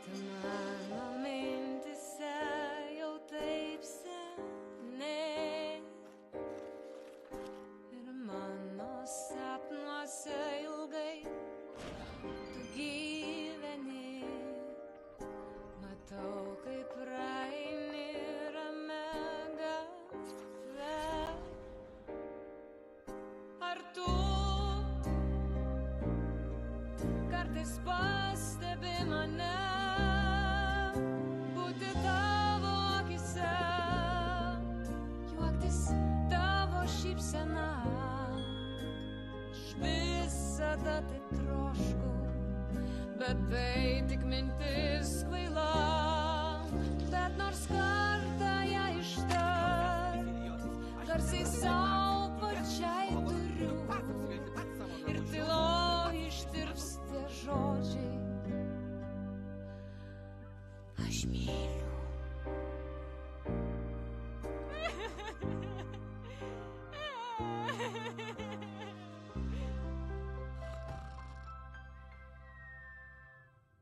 Tu mano mintise jau taip seniai ir mano sapnuose ilgai tu gyveni. Matau, kaip praeini ramia gatve. Ar tu kartais pastebi mane, būti tavo akise, juoktis tavo šypsena. Aš visada taip troškau, bet tai tik mintis kvaila. Bet nors kartą ją ištart, garsiai sau pačiai turiu ir tyloj ištirpsta žodžiai. Aš myliu.